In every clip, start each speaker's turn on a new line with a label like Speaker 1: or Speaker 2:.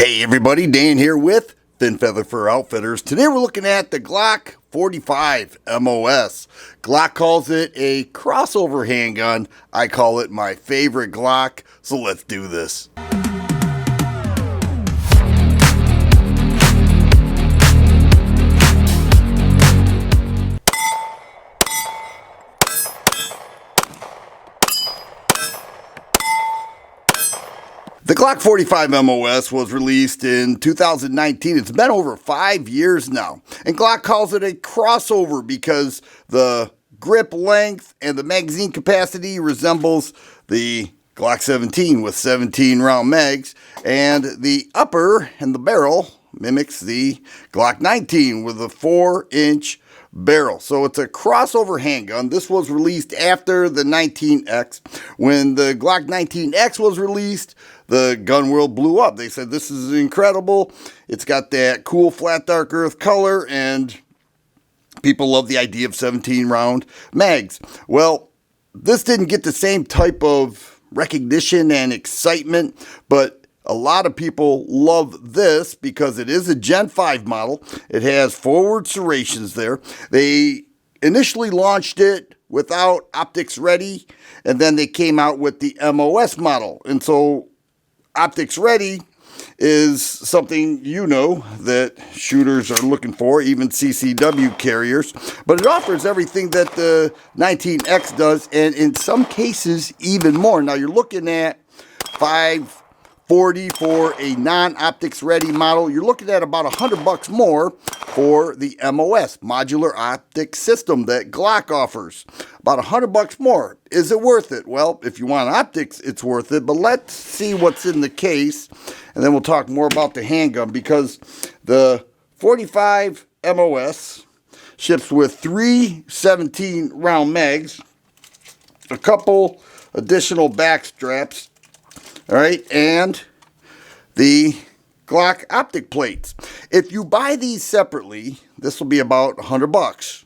Speaker 1: Hey everybody, Dan here with Thin Feather Fur Outfitters. Today we're looking at the Glock 45 MOS. Glock calls it a crossover handgun. I call it my favorite Glock, so let's do this. The Glock 45 MOS was released in 2019. It's been over 5 years now. And Glock calls it a crossover because the grip length and the magazine capacity resembles the Glock 17 with 17 round mags. And the upper and the barrel mimics the Glock 19 with a 4-inch barrel. So it's a crossover handgun. This was released after the 19X. When the Glock 19X was released, the gun world blew up. They said, this is incredible. It's got that cool flat dark earth color, and people love the idea of 17 round mags. Well, this didn't get the same type of recognition and excitement, but a lot of people love this because it is a Gen 5 model. It has forward serrations there. They initially launched it without optics ready, and then they came out with the MOS model. And so optics ready is something that shooters are looking for, even CCW carriers. But it offers everything that the 19X does, and in some cases even more. Now you're looking at $540 for a non-optics ready model. You're looking at about $100 more for the MOS, Modular Optic System, that Glock offers. About $100 more. Is it worth it? Well, if you want optics, it's worth it. But let's see what's in the case, and then we'll talk more about the handgun, because the 45 MOS ships with 3 17-round mags, a couple additional back straps, all right, and the Glock optic plates. If you buy these separately, this will be about $100.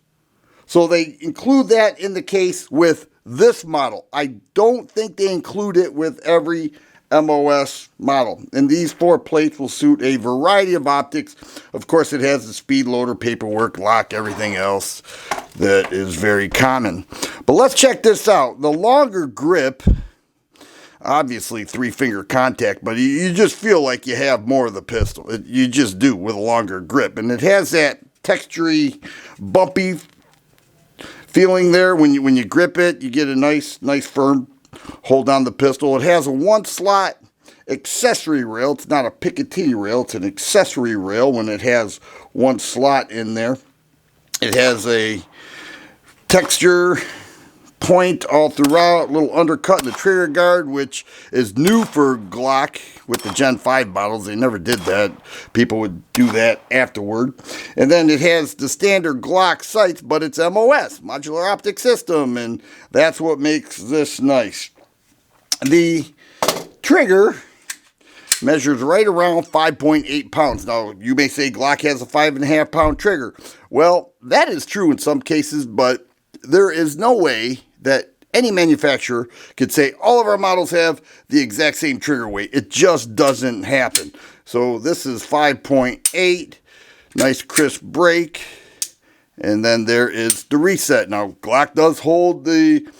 Speaker 1: So they include that in the case with this model. I don't think they include it with every MOS model. And these 4 plates will suit a variety of optics. Of course, it has the speed loader, paperwork, lock, everything else that is very common. But let's check this out. The longer grip, obviously 3-finger contact, but you just feel like you have more of the pistol. You just do with a longer grip. And it has that textury, bumpy feeling there. When you grip it, you get a nice firm hold on the pistol. It has a 1-slot accessory rail. It's not a Picatinny rail. It's an accessory rail when it has 1 slot in there. It has a texture point all throughout, a little undercut in the trigger guard, which is new for Glock with the Gen 5 models. They never did that. People would do that afterward. And then it has the standard Glock sights, but it's MOS, Modular Optic System, and that's what makes this nice. The trigger measures right around 5.8 pounds. Now, you may say Glock has a 5.5 pound trigger. Well, that is true in some cases, but there is no way that any manufacturer could say all of our models have the exact same trigger weight. It just doesn't happen. So this is 5.8, nice crisp break, and then there is the reset. Now Glock does hold the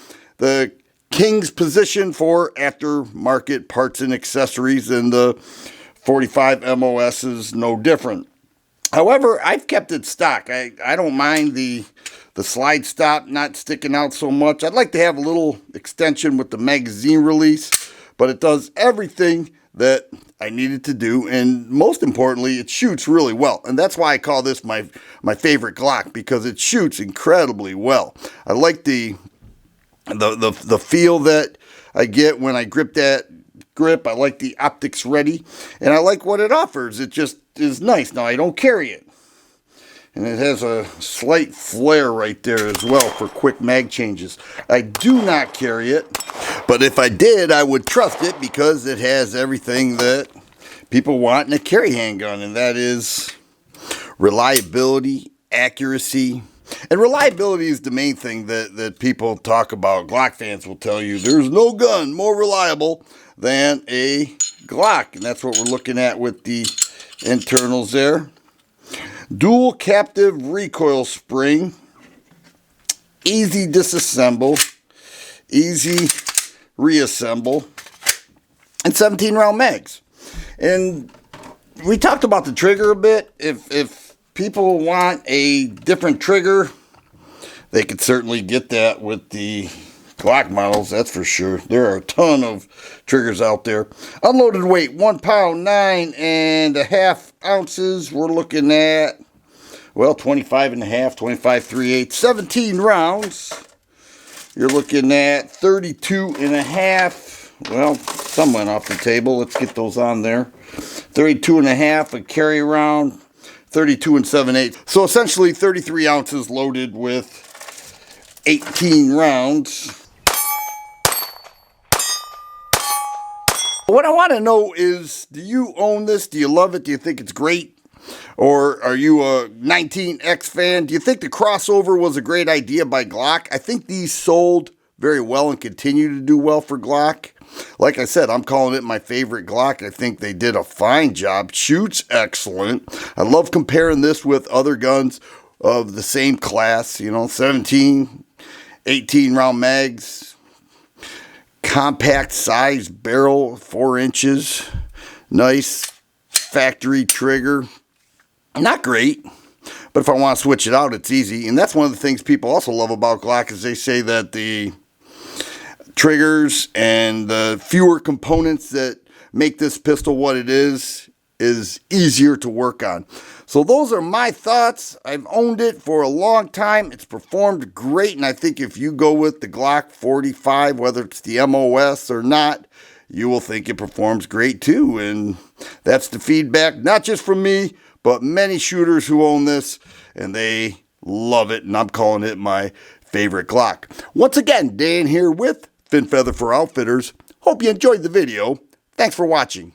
Speaker 1: king's position for aftermarket parts and accessories, and the 45 MOS is no different. However, I've kept it stock. I don't mind the slide stop not sticking out so much. I'd like to have a little extension with the magazine release, but it does everything that I needed to do, and most importantly, it shoots really well. And that's why I call this my favorite Glock, because it shoots incredibly well. I like the feel that I get when I grip that grip. I like the optics ready, and I like what it offers. It just is nice. Now, I don't carry it, and it has a slight flare right there as well for quick mag changes. I do not carry it, but if I did, I would trust it, because it has everything that people want in a carry handgun, and that is reliability, accuracy. And reliability is the main thing that people talk about. Glock fans will tell you there's no gun more reliable than a Glock, and that's what we're looking at with the internals there. Dual captive recoil spring, easy disassemble, easy reassemble, and 17 round mags. And we talked about the trigger a bit. If people want a different trigger, they could certainly get that with the Glock models, that's for sure. There are a ton of triggers out there. Unloaded weight, 1 pound, 9.5 ounces. We're looking at, well, 25.5, 25.3/8, 17 rounds. You're looking at 32.5. Well, some went off the table. Let's get those on there. 32.5 a carry round, 32 7/8. So essentially 33 ounces loaded with 18 rounds. What I want to know is, do you own this? Do you love it? Do you think it's great? Or are you a 19X fan? Do you think the crossover was a great idea by Glock? I think these sold very well and continue to do well for Glock. Like I said, I'm calling it my favorite Glock. I think they did a fine job. Shoots excellent. I love comparing this with other guns of the same class. You know, 17, 18 round mags. Compact size barrel, 4 inches. Nice factory trigger. Not great, but if I want to switch it out, it's easy. And that's one of the things people also love about Glock, is they say that the triggers and the fewer components that make this pistol what it is easier to work on. So those are my thoughts. I've owned it for a long time. It's performed great, and I think if you go with the Glock 45, whether it's the MOS or not, you will think it performs great too. And that's the feedback, not just from me, but many shooters who own this, and they love it, and I'm calling it my favorite Glock. Once again, Dan here with Fin Feather for Outfitters. Hope you enjoyed the video. Thanks for watching.